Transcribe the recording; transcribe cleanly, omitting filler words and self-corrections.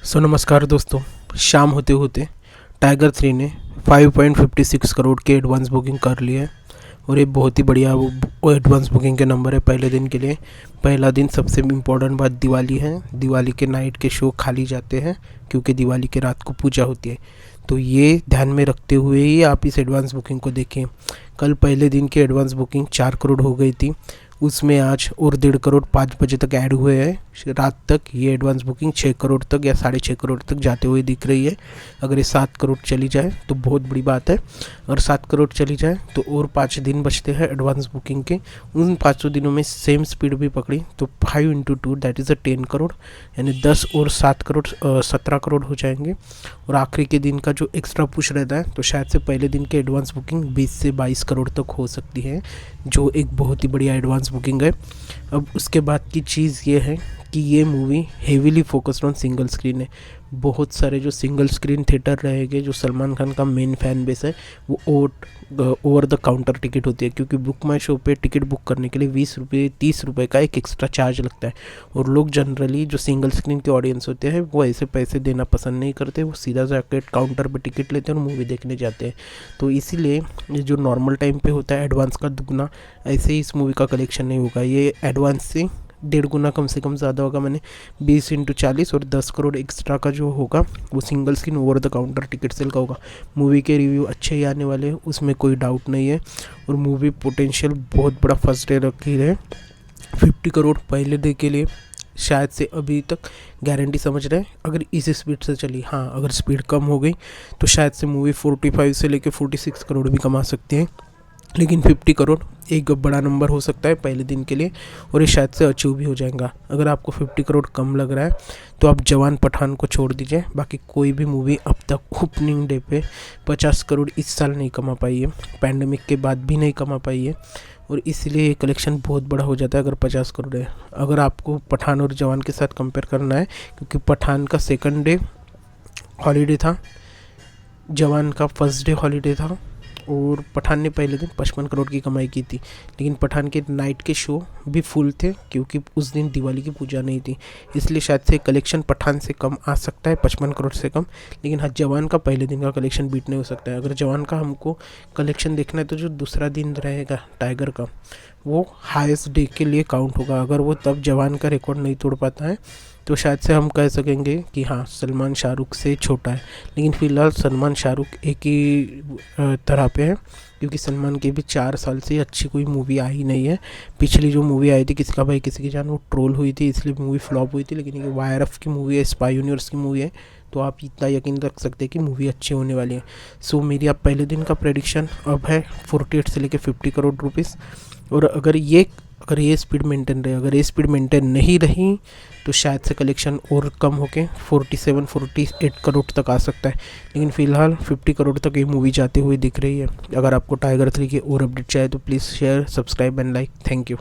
नमस्कार दोस्तों। शाम होते होते टाइगर 3 ने 5.56 करोड़ के एडवांस बुकिंग कर ली है और ये बहुत ही बढ़िया वो एडवांस बुकिंग के नंबर है पहले दिन के लिए। पहला दिन सबसे इम्पोर्टेंट बात दिवाली है। दिवाली के नाइट के शो खाली जाते हैं क्योंकि दिवाली के रात को पूजा होती है। तो ये ध्यान में रखते हुए ही आप इस एडवांस बुकिंग को देखें। कल पहले दिन की एडवांस बुकिंग 4 करोड़ हो गई थी, उसमें आज और 1.5 करोड़ 5 बजे तक ऐड हुए हैं। रात तक ये एडवांस बुकिंग 6 करोड़ तक या 6.5 करोड़ तक जाते हुए दिख रही है। अगर ये 7 करोड़ चली जाए तो बहुत बड़ी बात है। अगर 7 करोड़ चली जाए तो और 5 दिन बचते हैं एडवांस बुकिंग के। उन 5 दिनों में सेम स्पीड भी पकड़ी तो 5 × 2 दैट इज़ 10 करोड़, यानी 10 और 7 करोड़ 17 करोड़ हो जाएंगे। और आखिरी के दिन का जो एक्स्ट्रा पुश रहता है तो शायद से पहले दिन के एडवांस बुकिंग 20 से 22 करोड़ तक हो सकती है, जो एक बहुत ही बढ़िया एडवांस बुकिंग है। अब उसके बाद की चीज़ ये है कि ये movie heavily focused on single screen है। बहुत सारे जो सिंगल स्क्रीन थिएटर रहेंगे, जो सलमान खान का मेन फैन बेस है, वो ओवर द काउंटर टिकट होती है, क्योंकि बुक माई शो पे टिकट बुक करने के लिए 20 रुपये 30 रुपये का एक एक्स्ट्रा चार्ज लगता है। और लोग जनरली जो सिंगल स्क्रीन के ऑडियंस होते हैं वो ऐसे पैसे देना पसंद नहीं करते, वो सीधा जाकर काउंटर पे टिकट लेते हैं और मूवी देखने जाते हैं। तो इसीलिए ये जो नॉर्मल टाइम पे होता है एडवांस का दुगना, ऐसे ही इस मूवी का कलेक्शन नहीं होगा। ये एडवांस से 1.5 गुना कम से कम ज़्यादा होगा। मैंने 20 × 40 और 10 करोड़ एक्स्ट्रा का जो होगा वो single screen over the counter ticket sale का होगा। मूवी के रिव्यू अच्छे ही आने वाले हैं, उसमें कोई डाउट नहीं है। और मूवी पोटेंशियल बहुत बड़ा फर्स्ट डे रखी है। 50 करोड़ पहले डे के लिए शायद से अभी तक गारंटी समझ रहे हैं, अगर इस स्पीड से चली। हाँ, अगर स्पीड कम हो गई तो शायद से मूवी 45 से लेकर 46 करोड़ भी कमा सकती है। लेकिन 50 करोड़ एक बड़ा नंबर हो सकता है पहले दिन के लिए, और ये शायद से अचीव भी हो जाएगा। अगर आपको 50 करोड़ कम लग रहा है तो आप जवान पठान को छोड़ दीजिए। बाकी कोई भी मूवी अब तक ओपनिंग डे पे 50 करोड़ इस साल नहीं कमा पाई है, पैंडमिक के बाद भी नहीं कमा पाई है, और इसलिए ये कलेक्शन बहुत बड़ा हो जाता है अगर 50 करोड़ है। अगर आपको पठान और जवान के साथ कंपेयर करना है, क्योंकि पठान का सेकंड डे हॉलीडे था, जवान का फर्स्ट डे हॉलीडे था, और पठान ने पहले दिन 55 करोड़ की कमाई की थी। लेकिन पठान के नाइट के शो भी फुल थे क्योंकि उस दिन दिवाली की पूजा नहीं थी, इसलिए शायद से कलेक्शन पठान से कम आ सकता है, 55 करोड़ से कम। लेकिन हाँ, जवान का पहले दिन का कलेक्शन बीट नहीं हो सकता है। अगर जवान का हमको कलेक्शन देखना है तो जो दूसरा दिन रहेगा टाइगर का, वो हाईएस्ट डे के लिए काउंट होगा। अगर वो तब जवान का रिकॉर्ड नहीं तोड़ पाता है तो शायद से हम कह सकेंगे कि हाँ, सलमान शाहरुख से छोटा है। लेकिन फ़िलहाल सलमान शाहरुख एक ही तरह पे है, क्योंकि सलमान की भी 4 साल से अच्छी कोई मूवी आई नहीं है। पिछली जो मूवी आई थी किसका भाई किसी की जान, वो ट्रोल हुई थी, इसलिए मूवी फ्लॉप हुई थी। लेकिन ये YRF की मूवी है, स्पाई यूनिवर्स की मूवी है, तो आप इतना यकीन रख सकते हैं कि मूवी अच्छी होने वाली है। सो मेरी आप पहले दिन का प्रेडिक्शन अब है 48 से लेकर 50 करोड़ रुपीज़। और अगर ये स्पीड मेंटेन रहे, अगर ये स्पीड मेंटेन नहीं रही तो शायद से कलेक्शन और कम होके 47-48 करोड़ तक आ सकता है। लेकिन फ़िलहाल 50 करोड़ तक ये मूवी जाती हुई दिख रही है। अगर आपको टाइगर 3 की और अपडेट चाहिए तो please share, subscribe and like. Thank you.